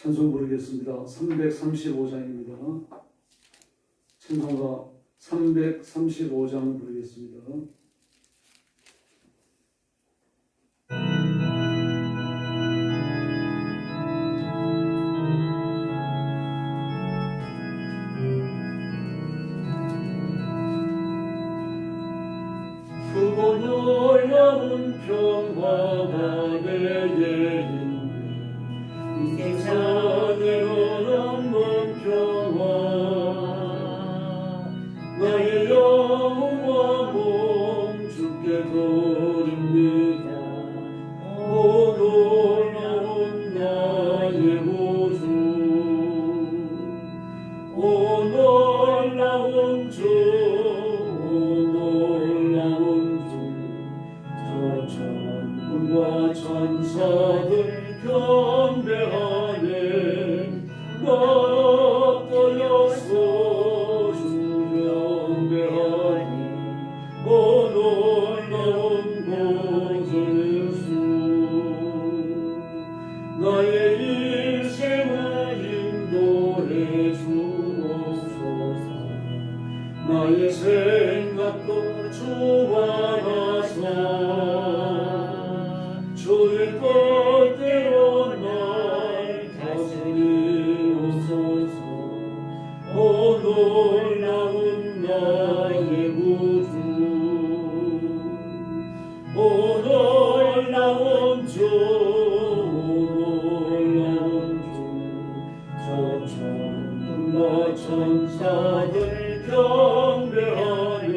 찬송 부르겠습니다. 335장입니다. 찬송가 335장 부르겠습니다. 크고 놀라운 평화가 내게 있네. 세상에는 없는 평화. 나의 영과 몸 주께 드립니다. 오 놀라운 나의 구주, 오 놀라운 주, 천군과 천사들 경배하네. 나 엎드려서 주 경배하니. 오 놀라운 구주 예수, 나의 인생을 인도해 주옵소서. 나의 생각도 주와 나서 주의 뜻대로 날 다스리옵소서. 오 놀라운 나의 구주, 오 놀라운 주, 저 천군과 천사들 경배하네.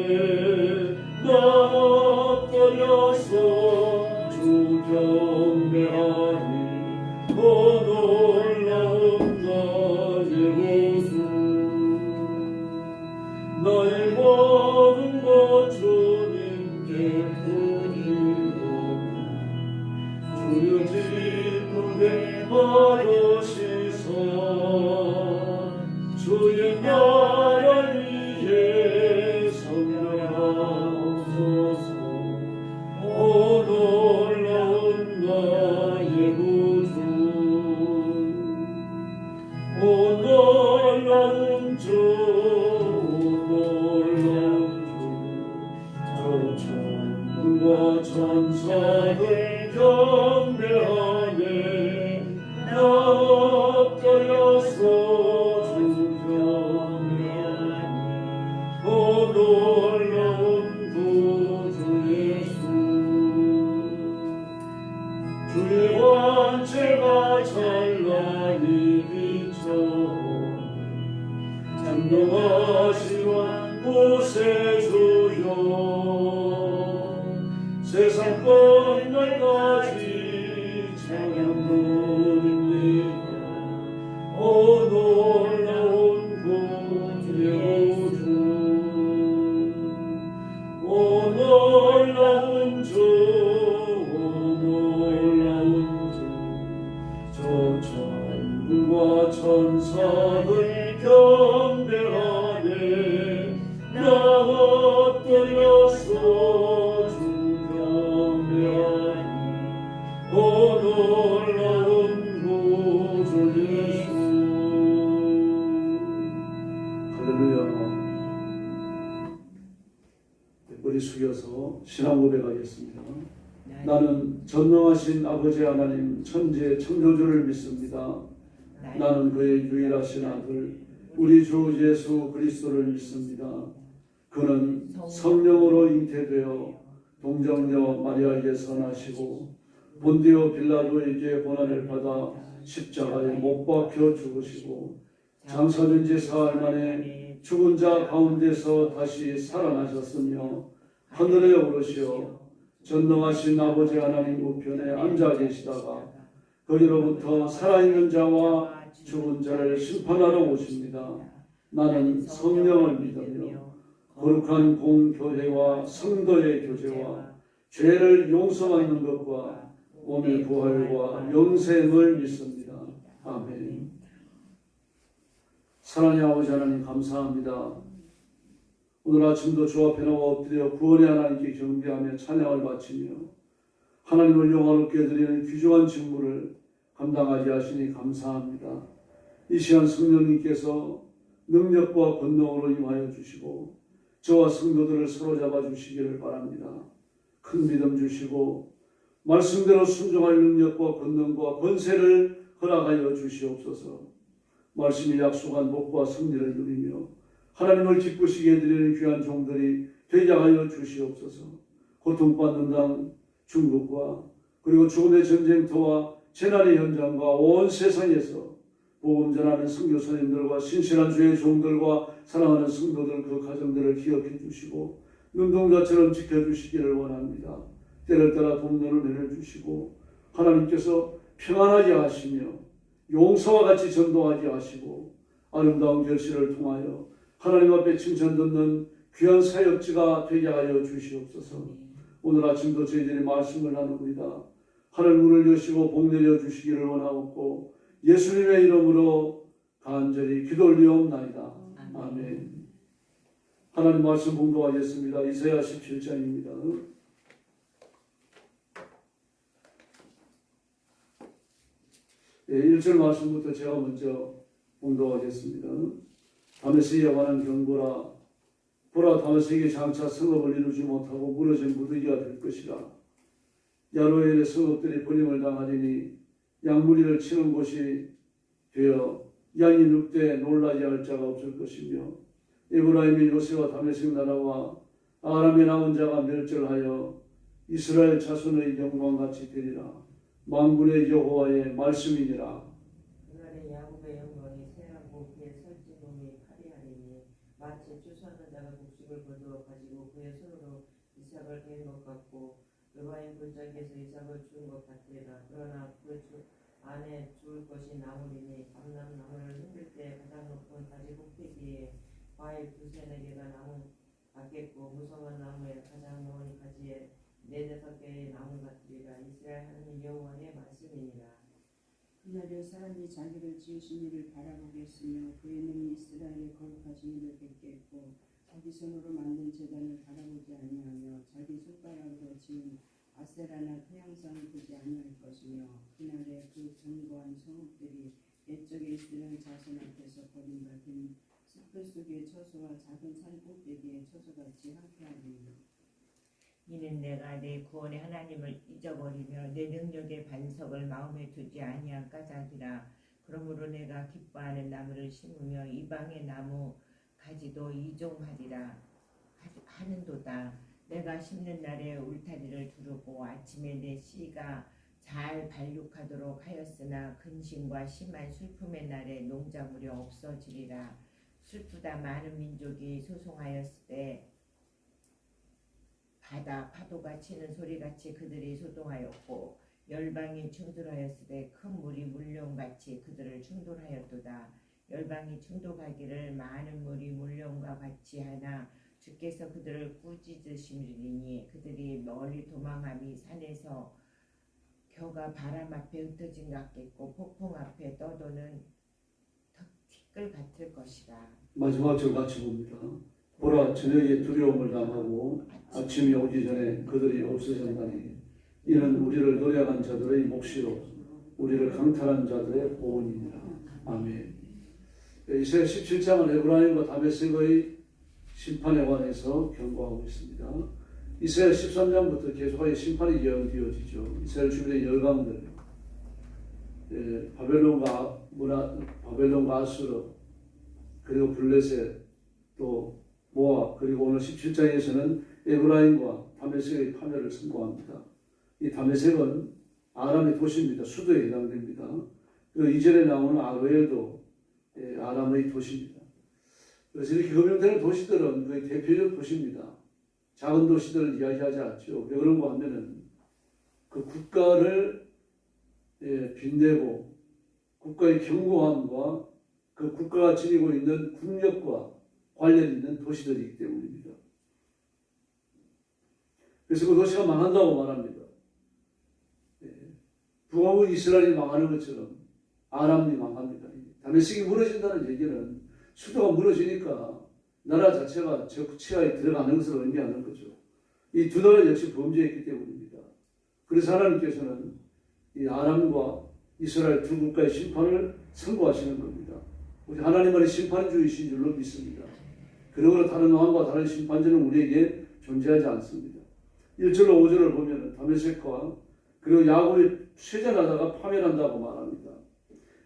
나 엎드려서 주 경배하니. 오 놀라운 나의 구주, 나의 모든 것 주님께 드리오니. 주여 기쁘게 받으시사 주의 나라 위에 섬겨하옵소서. 오 놀라운 나의 구주, 오 놀라운 주, 저 천군과 천사들 경배하네. 나 엎드려서 주 경배하니. 오 놀라운 구주 예수, 주의 왕체가 찬란히 비춰오니. 장동하신 구세주여, 세상 끝날까지 찬양 드립니다. 오 놀라운 구주의 구주, 오 놀라운 주, 오 놀라운 주, 저 천군과 천사들 경배하네. 나 엎드려서 주 경배하니. 오 놀라운 구주 예수. 할렐루야. 머리 숙여서 신앙 고백하겠습니다. 나는 전능하신 아버지 하나님 천지의 창조주를 믿습니다. 나는 그의 유일하신 아들 우리 주 예수 그리스도를 믿습니다. 그는 성령으로 잉태되어 동정녀 마리아에게서 나시고 본디오 빌라도에게 고난을 받아 십자가에 못 박혀 죽으시고 장사된 지 사흘 만에 죽은 자 가운데서 다시 살아나셨으며 하늘에 오르시어 전능하신 아버지 하나님 우편에 앉아 계시다가 거기로부터 살아있는 자와 죽은 자를 심판하러 오십니다. 나는 성령을 믿으며 거룩한 공교회와 성도의 교제와 죄를 용서받는 것과 몸의 부활과 영생을 믿습니다. 아멘. 사랑의 아버지 하나님 감사합니다. 오늘 아침도 주 앞에 나와 엎드려 구원의 하나님께 경배하며 찬양을 바치며 하나님을 영화롭게 드리는 귀중한 직무를 감당하게 하시니 감사합니다. 이 시간 성령님께서 능력과 권능으로 임하여 주시고 저와 성도들을 사로잡아 주시기를 바랍니다. 큰 믿음 주시고 말씀대로 순종할 능력과 권능과 권세를 허락하여 주시옵소서. 말씀이 약속한 복과 승리를 누리며 하나님을 기쁘시게 해드리는 귀한 종들이 되게 하여 주시옵소서. 고통받는 당 중국과 그리고 죽음의 전쟁터와 재난의 현장과 온 세상에서 복음 전하는 선교사님들과 신실한 주의 종들과 사랑하는 성도들 그 가정들을 기억해 주시고 눈동자처럼 지켜주시기를 원합니다. 때를 따라 돕는 은혜를 주시고 하나님께서 평안하게 하시며 용서와 같이 전도하게 하시고 아름다운 결실을 통하여 하나님 앞에 칭찬 듣는 귀한 사역지가 되게 하여 주시옵소서. 오늘 아침도 저희들이 말씀을 나눕니다. 하늘 문을 여시고 복 내려 주시기를 원하옵고 예수님의 이름으로 간절히 기도 올리옵나이다. 아멘. 하나님 말씀 봉독하겠습니다. 이사야 17장입니다. 1절 말씀부터 제가 먼저 봉독하겠습니다. 다메섹에 관한 경고라. 보라, 다메섹이 장차 성읍을 이루지 못하고 무너진 무더기가 될 것이라. 야로엘의 성읍들이 버림을 당하리니 양무리를 치는 곳이 되어 양이 눕되 놀라게 할 자가 없을 것이며 에브라임의 요새와 다메섹 나라와 아람의 남은 자가 멸절하여 이스라엘 자손의 영광같이 되리라. 만군의 여호와의 말씀이니라. 그날에 야곱의 영광이 새하고 그의 살찐 몸이 파리하리니 마치 추수하는 자가 곡식을 거두어 가지고 그의 손으로 이삭을 베는 것 같고 여호와의 골짜기에서 이삭을 주운 것 같으리라. 그러나 그 안에 주울 것이 나무리니 감람나무를 흔들 때 가장 높은 가지 꼭대기에 과일 두세 네 개가 나무 같겠고 무성한 나무에 가장 먼 가지에 네다섯 개의 나무 같으리라. 이스라엘 하나님 여호와의 말씀이니라. 그날에 사람이 자기를 지으신 이를 바라보겠으며 그의 능히 이스라엘의 거룩하신 이를 뵙겠고 자기 손으로 만든 제단을 바라보지 아니하며 자기 손가락으로 지은 아세라나 태양상을 보지 아니할 것이며 그날에 그 견고한 성읍들이 옛적에 이스라엘 자손 앞에서 버림받은 숲들 속의 처소와 작은 산 꼭대기의 처소같이 함께하리니 이는 내가 내 구원의 하나님을 잊어버리며 내 능력의 반석을 마음에 두지 아니한 까닭이라. 그러므로 내가 기뻐하는 나무를 심으며 이방의 나무 가지도 이종하리라 하는도다. 내가 심는 날에 울타리를 두르고 아침에 내 씨가 잘 발육하도록 하였으나 근심과 심한 슬픔의 날에 농작물이 없어지리라. 슬프다 많은 민족이 소송하였을 때 바다 파도가 치는 소리같이 그들이 소동하였고 열방이 충돌하였을 때 큰 물이 물량같이 그들을 충돌하였도다. 열방이 충돌하기를 많은 물이 물량과 같이 하나 주께서 그들을 꾸짖으시리니 그들이 멀리 도망함이 산에서 겨가 바람 앞에 흩어진 것 같겠고 폭풍 앞에 떠도는 티끌 같을 것이라. 마지막 절 같이 봅니다. 보라, 저녁에 두려움을 당하고 아침이 오기 전에 그들이 없어졌나니 이는 우리를 노력한 자들의 몫이로 우리를 강탈한 자들의 보은이니라. 아멘. 이사야 17장은 에브라임과 다메섹의 심판에 관해서 경고하고 있습니다. 이사야 13장부터 계속하여 심판이 예언되어지죠. 이스라엘 주변의 열강들, 바벨론과 아수르, 그리고 블레셋, 또 모압, 그리고 오늘 17장에서는 에브라임과 다메섹의 파멸을 선고합니다. 이 다메섹은 아람의 도시입니다. 수도에 해당됩니다. 그리고 이전에 나오는 아로엘도 아람의 도시입니다. 그래서 이렇게 거명되는 도시들은 거의 대표적 도시입니다. 작은 도시들을 이야기하지 않죠. 왜 그런가 하면은 그 국가를 빛내고 국가의 견고함과 그 국가가 지니고 있는 국력과 관련 있는 도시들이기 때문입니다. 그래서 그 도시가 망한다고 말합니다. 북왕국 이스라엘이 망하는 것처럼 아람이 망합니다. 다메섹이 무너진다는 얘기는 수도가 무너지니까 나라 자체가 적치하에 들어가는 것을 의미하는 거죠. 이 두 나라 역시 범죄했기 때문입니다. 그래서 하나님께서는 이 아람과 이스라엘 두 국가의 심판을 선고하시는 겁니다. 우리 하나님은 심판주의신 줄로 믿습니다. 그러므로 다른 왕과 다른 심판자는 우리에게 존재하지 않습니다. 1절로 5절을 보면 다메섹과 그리고 야곱이 쇠잔하다가 파멸한다고 말합니다.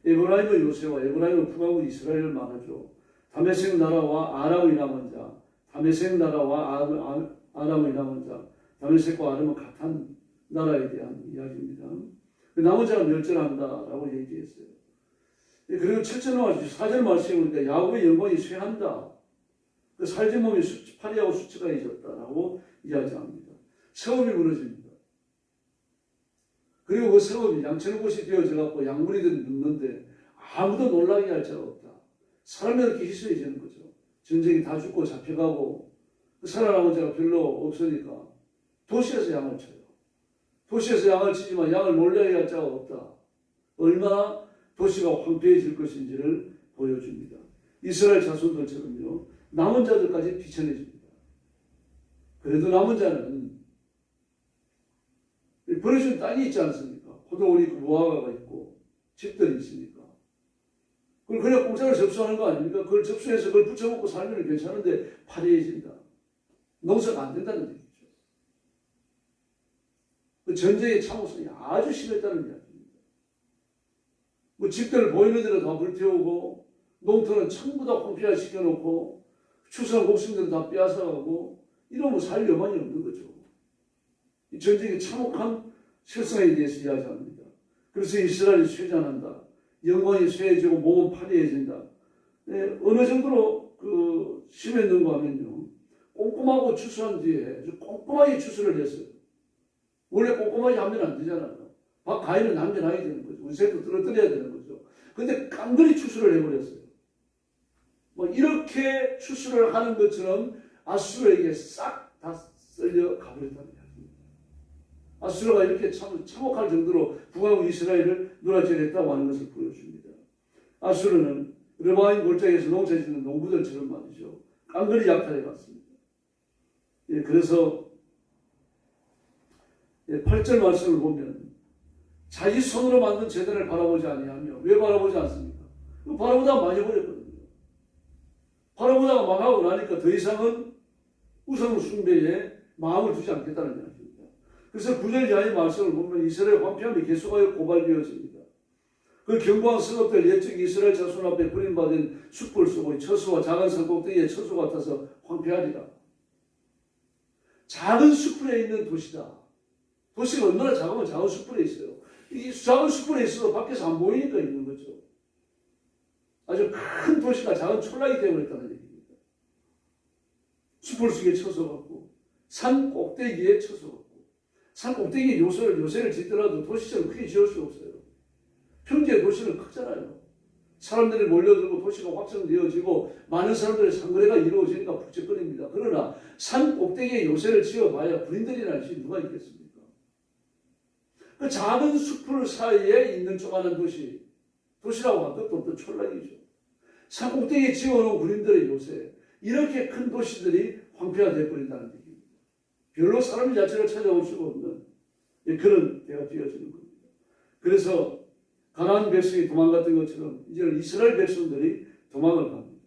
에브라임의 요새와 에브라임의 북왕국 이스라엘을 말하죠. 다메섹 나라와 아람의 남은 자, 다메섹 나라와 아람의 남은 자, 다메섹과 아람은 같은 나라에 대한 이야기입니다. 그 남은 자가 멸절한다라고 얘기했어요. 그리고 7절 4절 말씀에 보니까 야곱의 영광이 쇠한다. 그 살진 몸이 파리하고 수치가해졌다라고 이야기합니다. 성읍이 무너집니다. 그리고 그 성읍이 양천 곳이 되어져 갖고 양무리들이 눕는데 아무도 놀라게 할 자가 없다. 사람이 이렇게 희소해지는 거죠. 전쟁이 다 죽고 잡혀가고 그 살아남은 자가 별로 없으니까 도시에서 양을 쳐요. 도시에서 양을 치지만 양을 놀라게 할 자가 없다. 얼마나 도시가 황폐해질 것인지를 보여줍니다. 이스라엘 자손들처럼요. 남은 자들까지 비천해집니다. 그래도 남은 자는 버려진 땅이 있지 않습니까? 포도원이 있고 무화과가 있고 집들이 있으니까. 그걸 그냥 공짜로 접수하는 거 아닙니까? 그걸 접수해서 그걸 붙여먹고 살면 괜찮은데 파리해진다. 농사가 안 된다는 얘기죠. 그 전쟁의 참호성이 아주 심했다는 이야기입니다. 뭐 집들 보이는 대로 다 불태우고 농토는 전부 다 황폐화 시켜놓고 추수한 곡식들은 다 빼앗아가고 이러면 살 여만이 없는 거죠. 이 전쟁의 참혹한 실상에 대해서 이야기합니다. 그래서 이스라엘이 쇠잔한다. 영광이 쇠해지고 몸은 파리해진다. 네, 어느 정도로 심했는가 하면요. 꼼꼼하고 추수한 뒤에 꼼꼼하게 추수를 했어요. 원래 꼼꼼하게 하면 안 되잖아요. 가위는 남겨놔야 되는 거죠. 운세도 떨어뜨려야 되는 거죠. 근데 깡그리 추수를 해버렸어요. 뭐 이렇게 추수를 하는 것처럼 아수르에게 싹 다 쓸려 가버렸다는 이야기입니다. 아수르가 이렇게 참혹할 정도로 북왕국 이스라엘을 놀아치렸다고 하는 것을 보여줍니다. 아수르는 르바임 골짜기에서 농사 짓는 농부들처럼 말이죠. 깡그리 약탈해 갔습니다. 예, 그래서 8절 말씀을 보면 자기 손으로 만든 제단을 바라보지 아니하며 왜 바라보지 않습니까? 바라보다가 망해버렸거든요. 바라보다가 망하고 나니까 더 이상은 우상 숭배에 마음을 두지 않겠다는 이야기입니다. 그래서 9절 이하의 말씀을 보면 이스라엘 황폐함이 계속하여 고발되어집니다. 그 견고한 성읍들 옛적 이스라엘 자손 앞에 버림받은 숲을 쓰고 처소와 작은 산 꼭대기에 처소 같아서 황폐하리라. 작은 숲에 있는 도시다. 도시가 얼마나 작으면 작은 숲에 있어요. 이 작은 숲에 있어도 밖에서 안 보이니까 있는 거죠. 아주 큰 도시가 작은 촌락이 되어버렸다는 얘기입니다. 숲을 속에 쳐서갖고 산 꼭대기에 쳐서갖고 산 꼭대기에 요새를 짓더라도 도시처럼 크게 지을 수 없어요. 평지의 도시는 크잖아요. 사람들이 몰려들고 도시가 확장되어지고 많은 사람들의 상거래가 이루어지니까 북적거립니다. 그러나 산 꼭대기에 요새를 지어봐야 군인들이 날지 누가 있겠습니까? 그 작은 숲을 사이에 있는 조그마한 도시라고 한 것도 없던 촌락이죠. 산 꼭대기에 지어놓은 군인들의 요새, 이렇게 큰 도시들이 황폐화되어 버린다는 얘기입니다. 별로 사람 자체를 찾아올 수가 없는 그런 때가 되어지는 겁니다. 그래서 가나안 백성이 도망갔던 것처럼 이제는 이스라엘 백성들이 도망을 갑니다.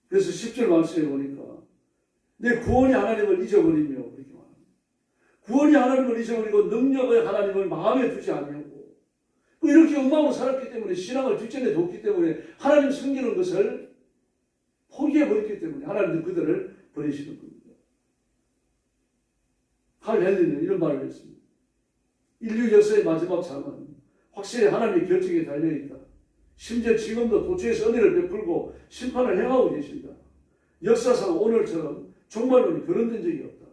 그래서 10절 말씀에 보니까 내 구원이 하나님을 잊어버리며 그렇게 말합니다. 구원이 하나님을 잊어버리고 능력의 하나님을 마음에 두지 않냐고. 이렇게 엉망으로 살았기 때문에 신앙을 뒷전에 뒀기 때문에 하나님 섬기는 것을 포기해버렸기 때문에 하나님은 그들을 버리시는 겁니다. 칼 헨리는 이런 말을 했습니다. 인류 역사의 마지막 장은 확실히 하나님의 결정에 달려있다. 심지어 지금도 도처에서 은혜를 베풀고 심판을 행하고 계신다. 역사상 오늘처럼 종말론이 거론된 적이 없다.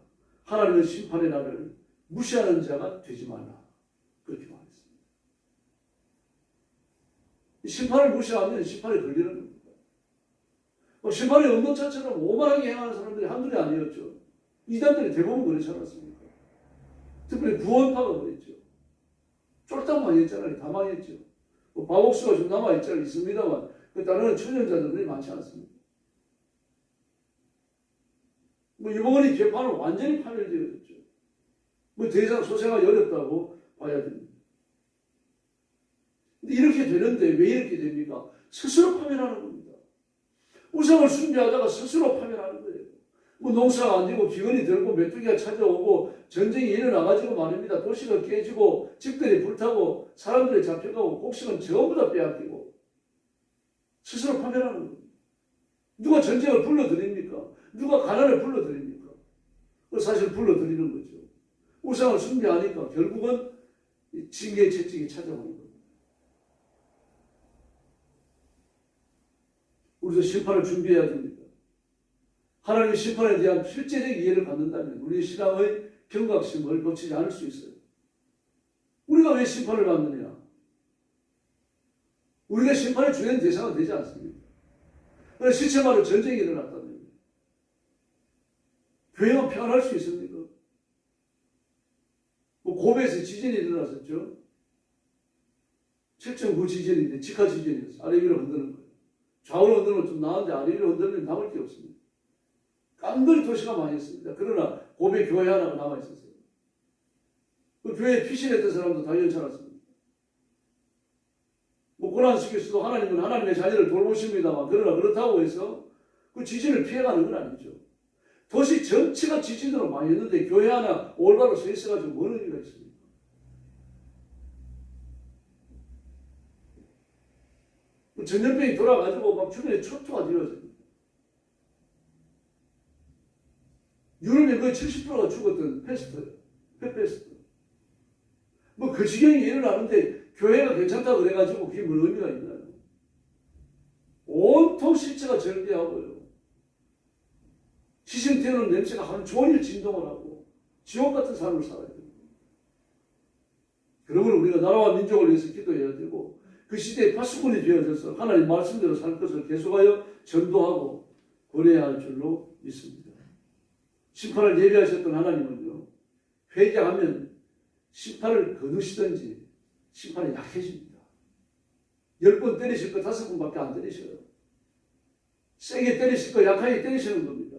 하나님은 심판의 날을 무시하는 자가 되지 말라. 그렇게 말했습니다. 심판을 무시하면 심판에 걸리는 겁니다. 심판의 언덕차처럼 오만하게 행하는 사람들이 한둘이 아니었죠. 이단들이 대부분 그렇지 않았습니까? 특별히 구원파가 그랬죠. 쫄딱 망했잖아요. 다 망했죠. 바옥수가 좀 남아있습니다만 다른 초년자들이 많지 않습니다. 유봉원이 개판은 완전히 파멸되어졌죠. 더 이상 소생하기 어렵다고 봐야 됩니다. 근데 이렇게 되는데 왜 이렇게 됩니까? 스스로 파멸하는 겁니다. 우상을 숭배하다가 스스로 파멸하는 거예요. 뭐 농사가 안 되고 기근이 들고 메뚜기가 찾아오고 전쟁이 일어나가지고 말입니다. 도시가 깨지고 집들이 불타고 사람들이 잡혀가고 곡식은 전부 다 빼앗기고 스스로 파멸하는 겁니다. 누가 전쟁을 불러들입니까? 누가 가난을 불러들입니까? 사실 불러들이는 거죠. 우상을 숭배하니까 결국은 징계 채찍이 찾아오는 겁니다. 우리도 심판을 준비해야 됩니다. 하나님의 심판에 대한 실제적 이해를 갖는다면 우리의 신앙의 경각심을 놓치지 않을 수 있어요. 우리가 왜 심판을 받느냐? 우리가 심판의 주된 대상은 되지 않습니다. 그래서 시체마로 전쟁이 일어났다면 교회가 평안할 수 있습니까? 뭐 고베에서 지진이 일어났었죠. 7.9 지진인데 직하 지진이었어요. 아래 위로 흔드는 거예요. 좌우로 흔들면 좀 나은데 아래 위로 흔들면 남을 게 없습니다. 깡그리 도시가 많이 있습니다. 그러나 고베 교회 하나가 남아있었어요. 그 교회에 피신했던 사람도 다 연천했습니다. 뭐 고난시킬 도 하나님은 하나님의 자녀를 돌보십니다만 그러나 그렇다고 해서 그 지진을 피해가는 건 아니죠. 도시 전체가 지진으로 많이 했는데 교회 하나 올바로 서 있어가지고 뭔 의미가 있습니까? 전염병이 돌아가지고 막 주변에 초토가 되어집니다. 유럽의 거의 70%가 죽었던 패스트예요. 펫패스트. 뭐 그 지경이 일어나는데 교회가 괜찮다고 그래가지고 그게 뭔 의미가 있나요? 온통 시체가 절개하고요. 시신 태우는 냄새가 하루 종일 진동을 하고 지옥 같은 삶을 살아야 됩니다. 그러므로 우리가 나라와 민족을 위해서 기도해야 되고 그 시대에 파수꾼이 되어져서 하나님 말씀대로 살 것을 계속하여 전도하고 권해야 할 줄로 믿습니다. 심판을 예비하셨던 하나님은요, 회개하면 심판을 거두시든지 심판이 약해집니다. 10번 때리실 거 5번밖에 안 때리셔요. 세게 때리실 거 약하게 때리시는 겁니다.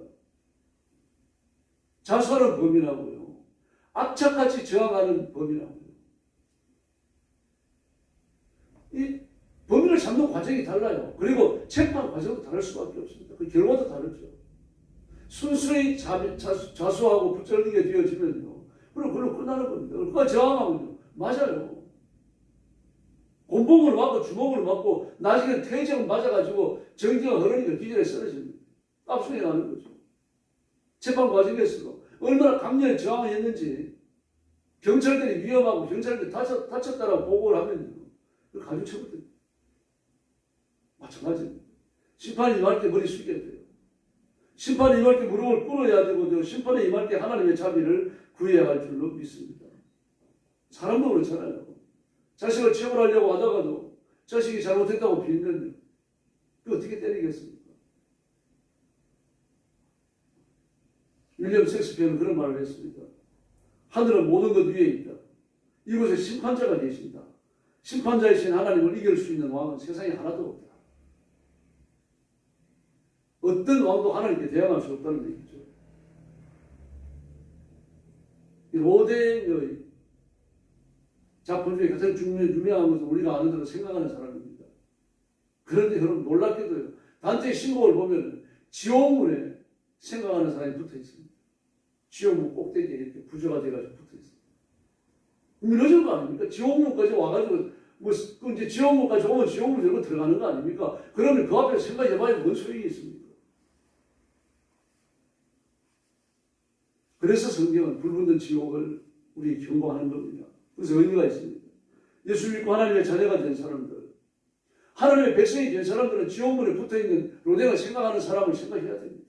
자수하는 범인하고요, 악착같이 저항하는 범인하고요. 이 범인을 잡는 과정이 달라요. 그리고 재판 과정도 다를 수밖에 없습니다. 그 결과도 다르죠. 순수히 자수하고 붙들리게 되어지면요, 그걸로 끝나는 겁니다. 그거 저항하면요, 맞아요. 곤봉을 맞고 주먹을 맞고 나중에 퇴직을 맞아가지고 정지가 흐르니까 기절에 쓰러집니다. 깝소리 나는 거죠. 재판 과정에서 얼마나 강렬히 저항했는지 경찰들이 위험하고 경찰들이 다쳤다라고 보고를 하면요, 가중 처벌됩니다. 마찬가지입니다. 심판이 임할 때 머리 숙여야 돼요. 심판이 임할 때 무릎을 꿇어야 되고 심판에 임할 때 하나님의 자비를 구해야 할 줄로 믿습니다. 사람도 그렇잖아요. 자식을 체벌하려고 하다가도 자식이 잘못했다고 빌면 그 어떻게 때리겠습니까? 윌리엄 셰익스피어는 그런 말을 했습니다. 하늘은 모든 것 위에 있다. 이곳에 심판자가 계신다. 심판자이신 하나님을 이길 수 있는 왕은 세상에 하나도 없다. 어떤 왕도 하나님께 대항할 수 없다는 얘기죠. 이 로댕의 작품 중에 가장 유명한 것은 우리가 아는 대로 생각하는 사람입니다. 그런데 여러분 놀랍게도요, 단테의 신곡을 보면 지옥문에 생각하는 사람이 붙어 있습니다. 지옥문 꼭대기에 이렇게 구조가 돼가지고 붙어 있습니다. 무너진 거 아닙니까? 지옥문까지 와가지고 이제 지옥문까지 오면 지옥문 열고 들어가는 거 아닙니까? 그러면 그 앞에 생각해봐야 뭔 소용이 있습니까? 그래서 성경은 불붙는 지옥을 우리 경고하는 겁니다. 그래서 의미가 있습니다. 예수 믿고 하나님의 자녀가 된 사람들, 하나님의 백성이 된 사람들은 지옥문에 붙어있는 로댕을 생각하는 사람을 생각해야 됩니다.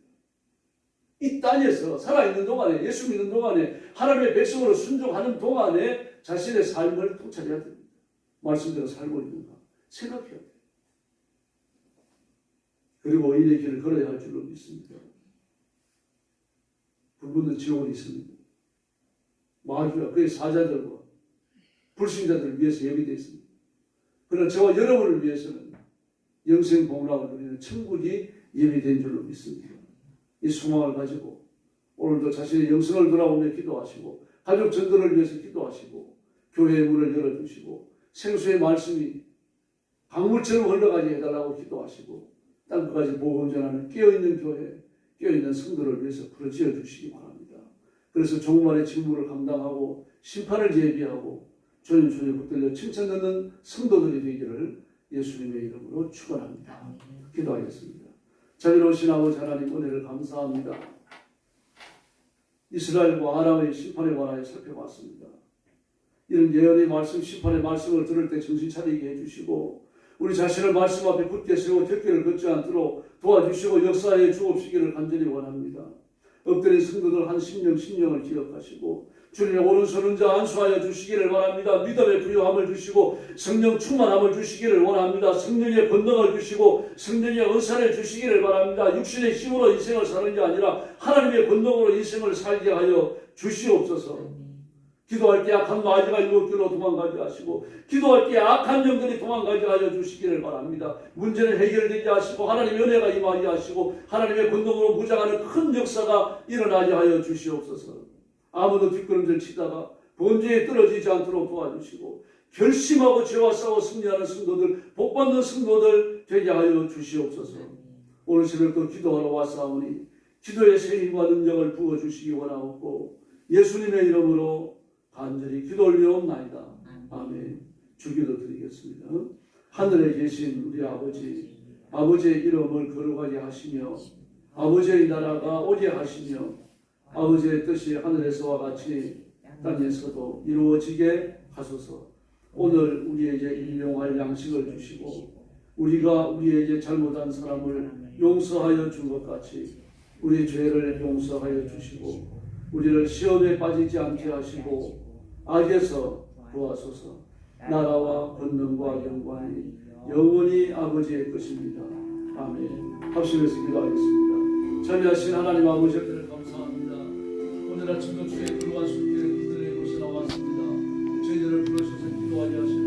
이 땅에서 살아있는 동안에, 예수 믿는 동안에, 하나님의 백성으로 순종하는 동안에 자신의 삶을 통찰해야 됩니다. 말씀대로 살고 있는가 생각해야 돼요. 그리고 의인의 길을 걸어야 할 줄로 믿습니다. 불붙는 지옥은 있습니다. 마귀와 그의 사자들과 불신자들을 위해서 예비되어 있습니다. 그러나 저와 여러분을 위해서는 영생 복락을 누리는 천국이 예비된 줄로 믿습니다. 이 소망을 가지고 오늘도 자신의 영성을 돌아보며 기도하시고 가족 전도를 위해서 기도하시고 교회의 문을 열어주시고 생수의 말씀이 강물처럼 흘러가게 해달라고 기도하시고 땅끝까지 복음 전하는 깨어있는 교회, 깨어있는 성도를 위해서 부르짖어 주시기 바랍니다. 그래서 종말의 직무를 감당하고 심판을 예비하고 조용조용 붙들려 칭찬 듣는 성도들이 되기를 예수님의 이름으로 축원합니다. 기도하겠습니다. 자비로우신 아버지 하나님 은혜를 감사합니다. 이스라엘과 아람의 심판에 관하여 살펴봤습니다. 이런 예언의 말씀, 심판의 말씀을 들을 때 정신 차리게 해주시고 우리 자신을 말씀 앞에 굳게 세워 격결을 걷지 않도록 도와주시고 역사에 주옵시기를 간절히 원합니다. 엎드린 성도들 한 심령을 기억하시고 주님의 오른손은 자 안수하여 주시기를 바랍니다. 믿음의 부요함을 주시고 성령 충만함을 주시기를 원합니다. 성령의 권능을 주시고 성령의 은사를 주시기를 바랍니다. 육신의 힘으로 인생을 사는 게 아니라 하나님의 권능으로 인생을 살게 하여 주시옵소서. 기도할 때 악한 마귀가 일곱길로 도망가게 하시고 기도할 때 악한 영들이 도망가게 하여 주시기를 바랍니다. 문제는 해결되게 하시고 하나님의 은혜가 임하게 하시고 하나님의 권능으로 무장하는 큰 역사가 일어나게 하여 주시옵소서. 아무도 뒷걸음질 치다가 번제에 떨어지지 않도록 도와주시고 결심하고 죄와 싸워 승리하는 성도들, 복받는 성도들 되게 하여 주시옵소서. 오늘 새벽도 기도하러 왔사오니 기도의 새 힘과 능력을 부어주시기 원하옵고 예수님의 이름으로 간절히 기도 올려옵나이다. 아멘. 주기도 드리겠습니다. 하늘에 계신 우리 아버지, 아버지의 이름을 거룩하게 하시며 아버지의 나라가 오게 하시며 아버지의 뜻이 하늘에서와 같이 땅에서도 이루어지게 하소서. 오늘 우리에게 일용할 양식을 주시고 우리가 우리에게 잘못한 사람을 용서하여 준 것 같이 우리 죄를 용서하여 주시고 우리를 시험에 빠지지 않게 하시고 악에서 구하소서. 나라와 권능과 영광이 영원히 아버지의 것입니다. 아멘. 합심해서 기도하겠습니다. 자비하신 하나님 아버지 를 감사합니다. 오늘 아침도 주의 불과 손길에 그들의 곳에 나왔습니다. 저희들을 부르셔서 기도하게 하시는